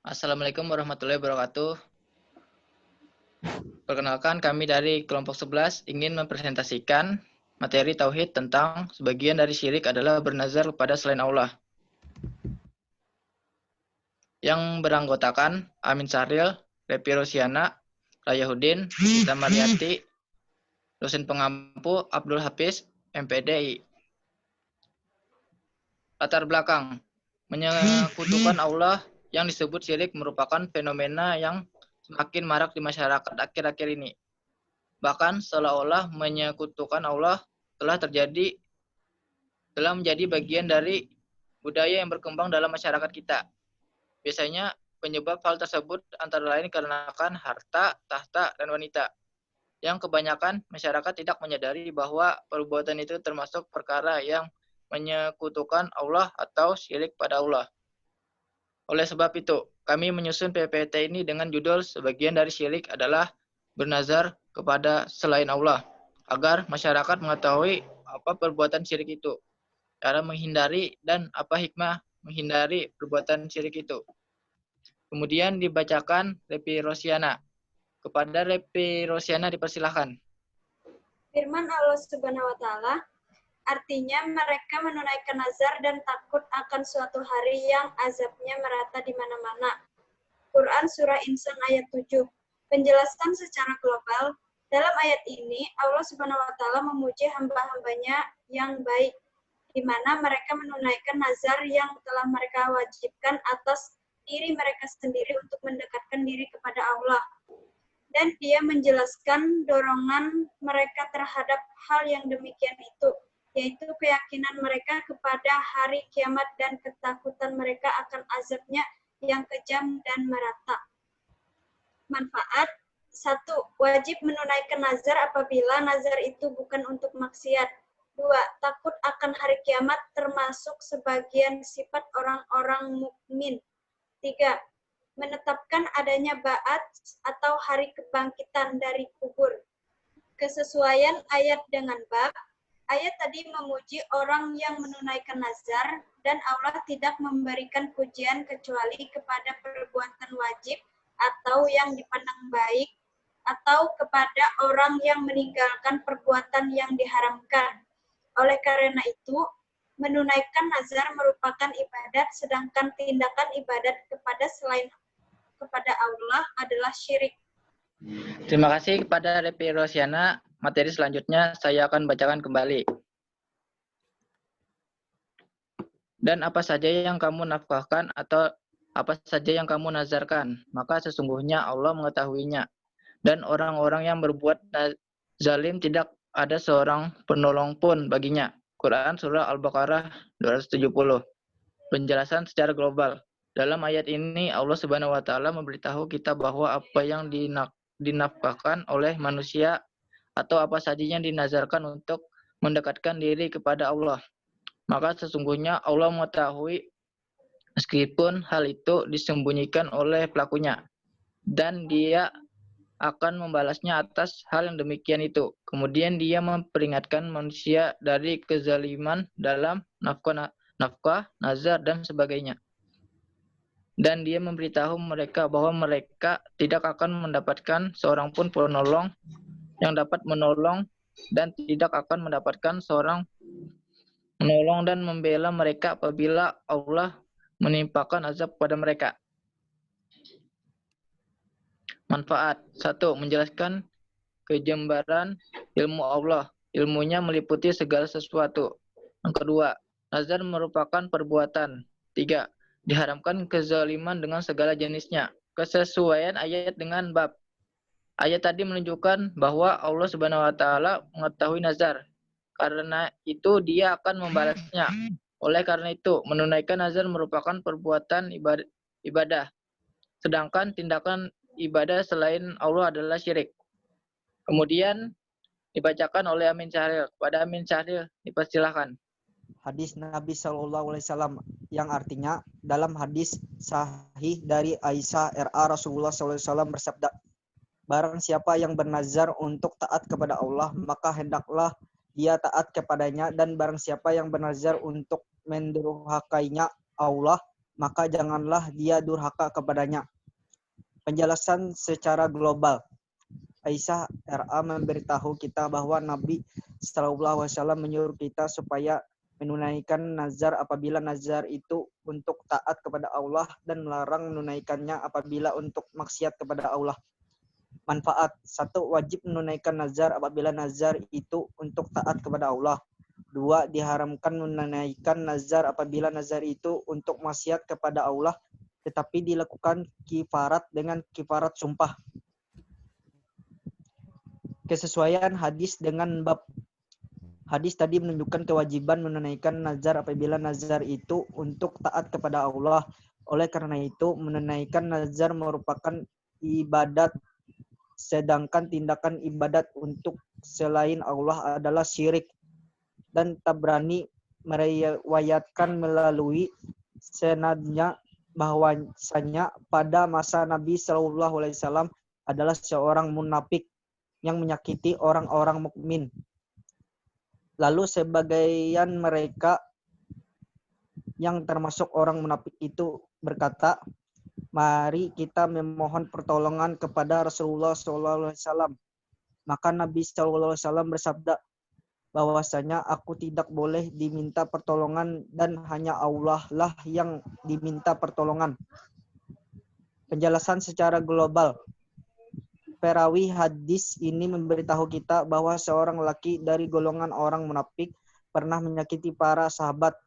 Assalamualaikum warahmatullahi wabarakatuh. Perkenalkan, kami dari kelompok 11 ingin mempresentasikan materi tauhid tentang sebagian dari syirik adalah bernazar kepada selain Allah. Yang beranggotakan Amin Syahril, Repi Rosiana, Rayahudin, Gita Mariati, dosen pengampu Abdul Hafiz, MPDI. Latar belakang, menyekutukan Allah yang disebut syirik merupakan fenomena yang semakin marak di masyarakat akhir-akhir ini. Bahkan seolah-olah menyekutukan Allah telah menjadi bagian dari budaya yang berkembang dalam masyarakat kita. Biasanya penyebab hal tersebut antara lain dikarenakan harta, tahta, dan wanita. Yang kebanyakan masyarakat tidak menyadari bahwa perbuatan itu termasuk perkara yang menyekutukan Allah atau syirik pada Allah. Oleh sebab itu, kami menyusun PPT ini dengan judul sebagian dari syirik adalah bernazar kepada selain Allah, agar masyarakat mengetahui apa perbuatan syirik itu, cara menghindari, dan apa hikmah menghindari perbuatan syirik itu. Kemudian dibacakan Repi Rosiana. Kepada Repi Rosiana dipersilahkan. Firman Allah Subhanahu wa Ta'ala, artinya mereka menunaikan nazar dan takut akan suatu hari yang azabnya merata di mana-mana. Quran Surah Insan ayat 7. Penjelasan secara global, dalam ayat ini Allah Subhanahu wa Ta'ala memuji hamba-hambanya yang baik, di mana mereka menunaikan nazar yang telah mereka wajibkan atas diri mereka sendiri untuk mendekatkan diri kepada Allah. Dan dia menjelaskan dorongan mereka terhadap hal yang demikian itu, yaitu keyakinan mereka kepada hari kiamat dan ketakutan mereka akan azabnya yang kejam dan merata. Manfaat 1. Wajib menunaikan nazar apabila nazar itu bukan untuk maksiat. 2. Takut akan hari kiamat termasuk sebagian sifat orang-orang mukmin. 3. Menetapkan adanya ba'at atau hari kebangkitan dari kubur. Kesesuaian ayat dengan bab, ayat tadi memuji orang yang menunaikan nazar dan Allah tidak memberikan pujian kecuali kepada perbuatan wajib atau yang dipandang baik atau kepada orang yang meninggalkan perbuatan yang diharamkan. Oleh karena itu, menunaikan nazar merupakan ibadat, sedangkan tindakan ibadat kepada Allah adalah syirik. Terima kasih kepada Repi Rosiana. Materi selanjutnya saya akan bacakan kembali. Dan apa saja yang kamu nafkahkan atau apa saja yang kamu nazarkan, maka sesungguhnya Allah mengetahuinya. Dan orang-orang yang berbuat zalim tidak ada seorang penolong pun baginya. Quran Surah Al-Baqarah 270. Penjelasan secara global. Dalam ayat ini Allah Subhanahu wa Ta'ala memberitahu kita bahwa apa yang dinafkahkan oleh manusia atau apa saja yang dinazarkan untuk mendekatkan diri kepada Allah, maka sesungguhnya Allah mengetahui meskipun hal itu disembunyikan oleh pelakunya, dan Dia akan membalasnya atas hal yang demikian itu. Kemudian Dia memperingatkan manusia dari kezaliman dalam nafkah, nazar, dan sebagainya. Dan Dia memberitahu mereka bahwa mereka tidak akan mendapatkan seorang pun penolong yang dapat menolong, dan tidak akan mendapatkan seorang menolong dan membela mereka apabila Allah menimpakan azab pada mereka. Manfaat 1. Menjelaskan kejembaran ilmu Allah. Ilmunya meliputi segala sesuatu. Yang kedua, nazar merupakan perbuatan. 3. Diharamkan kezaliman dengan segala jenisnya. Kesesuaian ayat dengan bab. Ayat tadi menunjukkan bahwa Allah Subhanahu wa Ta'ala mengetahui nazar. Karena itu Dia akan membalasnya. Oleh karena itu, menunaikan nazar merupakan perbuatan ibadah. Sedangkan tindakan ibadah selain Allah adalah syirik. Kemudian dibacakan oleh Amin Syahril. Kepada Amin Syahril dipersilahkan. Hadis Nabi SAW yang artinya dalam hadis sahih dari Aisyah RA Rasulullah SAW bersabda, barang siapa yang bernazar untuk taat kepada Allah, maka hendaklah dia taat kepadanya, dan barang siapa yang bernazar untuk mendurhakainya Allah, maka janganlah dia durhaka kepadanya. Penjelasan secara global. Aisyah RA memberitahu kita bahwa Nabi SAW menyuruh kita supaya menunaikan nazar apabila nazar itu untuk taat kepada Allah dan melarang menunaikannya apabila untuk maksiat kepada Allah. Manfaat. 1. Wajib menunaikan nazar apabila nazar itu untuk taat kepada Allah. 2. Diharamkan menunaikan nazar apabila nazar itu untuk maksiat kepada Allah, tetapi dilakukan kifarat dengan kifarat sumpah. Kesesuaian hadis dengan bab. Hadis tadi menunjukkan kewajiban menunaikan nazar apabila nazar itu untuk taat kepada Allah. Oleh karena itu, menunaikan nazar merupakan ibadat, sedangkan tindakan ibadat untuk selain Allah adalah syirik. Dan Tabrani meriwayatkan melalui senadnya bahwasanya pada masa Nabi SAW adalah seorang munafik yang menyakiti orang-orang mukmin. Lalu sebagian mereka yang termasuk orang munafik itu berkata, "Mari kita memohon pertolongan kepada Rasulullah SAW." Maka Nabi SAW bersabda bahwasanya aku tidak boleh diminta pertolongan dan hanya Allah lah yang diminta pertolongan. Penjelasan secara global. Perawi hadis ini memberitahu kita bahwa seorang laki dari golongan orang munafik pernah menyakiti para sahabat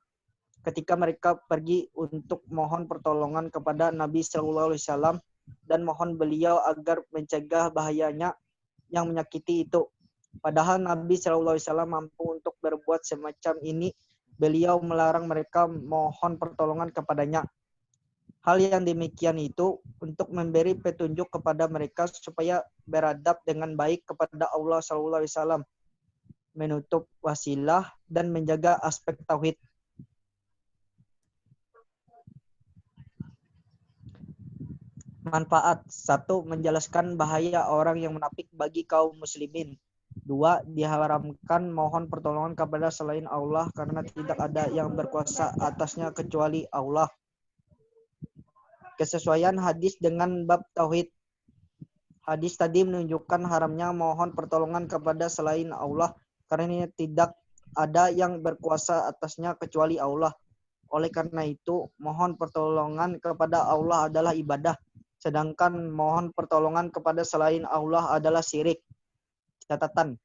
ketika mereka pergi untuk mohon pertolongan kepada Nabi SAW dan mohon beliau agar mencegah bahayanya yang menyakiti itu. Padahal Nabi SAW mampu untuk berbuat semacam ini, beliau melarang mereka mohon pertolongan kepadanya. Hal yang demikian itu untuk memberi petunjuk kepada mereka supaya beradab dengan baik kepada Allah SAW, menutup wasilah dan menjaga aspek tauhid. Manfaat. 1. Menjelaskan bahaya orang yang munafik bagi kaum muslimin. 2. Diharamkan mohon pertolongan kepada selain Allah karena tidak ada yang berkuasa atasnya kecuali Allah. Kesesuaian hadis dengan bab tauhid. Hadis tadi menunjukkan haramnya mohon pertolongan kepada selain Allah karena tidak ada yang berkuasa atasnya kecuali Allah. Oleh karena itu, mohon pertolongan kepada Allah adalah ibadah, sedangkan mohon pertolongan kepada selain Allah adalah syirik. Catatan.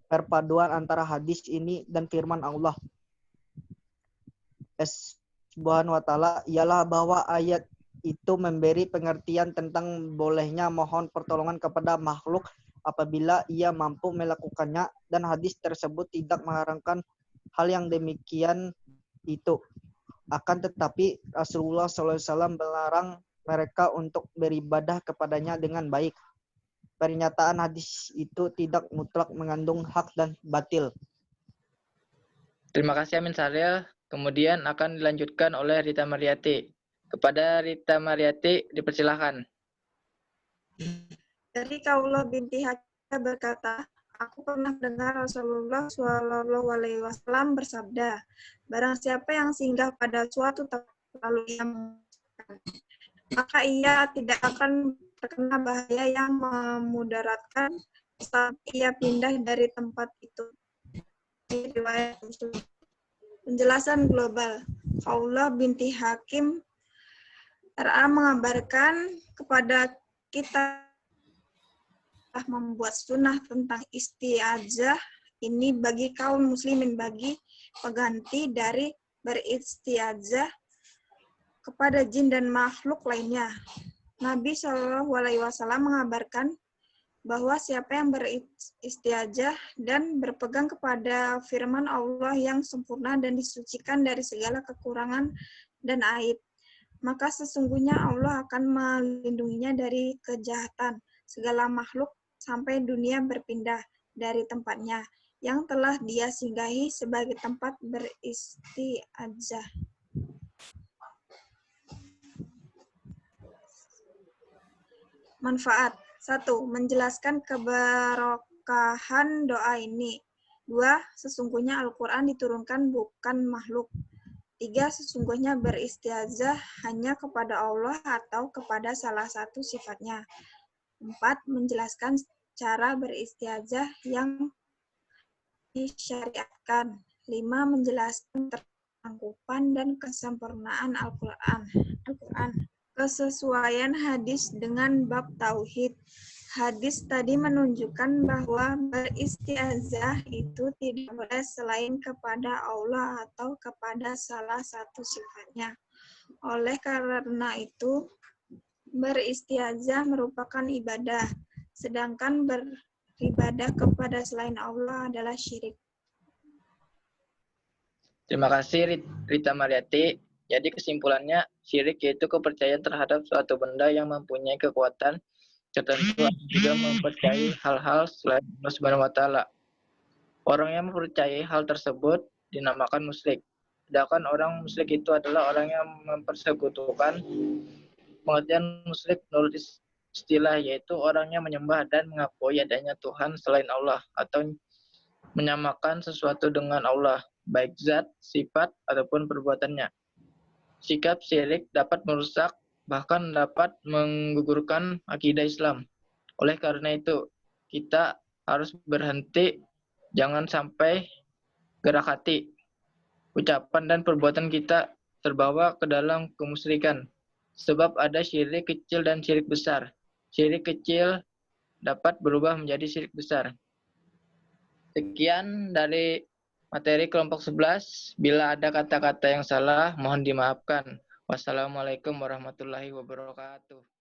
Perpaduan antara hadis ini dan firman Allah Subhanahu wa ta'ala ialah bahwa ayat itu memberi pengertian tentang bolehnya mohon pertolongan kepada makhluk apabila ia mampu melakukannya, dan hadis tersebut tidak mengharamkan hal yang demikian itu. Akan tetapi Rasulullah SAW melarang mereka untuk beribadah kepadanya dengan baik. Pernyataan hadis itu tidak mutlak mengandung hak dan batil. Terima kasih Amin Saril. Kemudian akan dilanjutkan oleh Rita Mariati. Kepada Rita Mariati, dipersilahkan. Dari Kaulah binti Hakim berkata, aku pernah dengar Rasulullah SAW bersabda, barang siapa yang singgah pada suatu tempat lalu ia maka ia tidak akan terkena bahaya yang memudaratkan saat ia pindah dari tempat itu. Riwayat Muslim. Penjelasan global. Kaulah binti Hakim RA mengabarkan kepada kita membuat sunnah tentang isti'adzah ini bagi kaum muslimin, bagi pengganti dari beristi'adzah kepada jin dan makhluk lainnya. Nabi SAW mengabarkan bahwa siapa yang beristi'adzah dan berpegang kepada firman Allah yang sempurna dan disucikan dari segala kekurangan dan aib, maka sesungguhnya Allah akan melindunginya dari kejahatan segala makhluk sampai dunia berpindah dari tempatnya yang telah dia singgahi sebagai tempat beristi'adzah. Manfaat. 1. Menjelaskan keberkahan doa ini. 2. Sesungguhnya Al-Quran diturunkan bukan makhluk. 3. Sesungguhnya beristiazah hanya kepada Allah atau kepada salah satu sifatnya. 4. Menjelaskan cara beristiazah yang disyariatkan. 5. Menjelaskan terangkupan dan kesempurnaan Al-Quran. Kesesuaian hadis dengan bab tauhid. Hadis tadi menunjukkan bahwa beristiazah itu tidak boleh selain kepada Allah atau kepada salah satu sifatnya. Oleh karena itu, beristiazah merupakan ibadah, sedangkan beribadah kepada selain Allah adalah syirik. Terima kasih Rita Mariati. Jadi kesimpulannya, syirik yaitu kepercayaan terhadap suatu benda yang mempunyai kekuatan tertentu atau juga mempercayai hal-hal selain Allah Subhanahu wa taala. Orang yang mempercayai hal tersebut dinamakan musyrik. Sedangkan orang musyrik itu adalah orang yang mempersekutukan. Pengertian musyrik menurut istilah yaitu orang yang menyembah dan mengakui adanya Tuhan selain Allah atau menyamakan sesuatu dengan Allah, baik zat, sifat, ataupun perbuatannya. Sikap syirik dapat merusak, bahkan dapat menggugurkan akidah Islam. Oleh karena itu, kita harus berhenti, jangan sampai gerak hati, ucapan dan perbuatan kita terbawa ke dalam kemusyrikan. Sebab ada syirik kecil dan syirik besar. Syirik kecil dapat berubah menjadi syirik besar. Sekian dari materi kelompok 11. Bila ada kata-kata yang salah, mohon dimaafkan. Wassalamualaikum warahmatullahi wabarakatuh.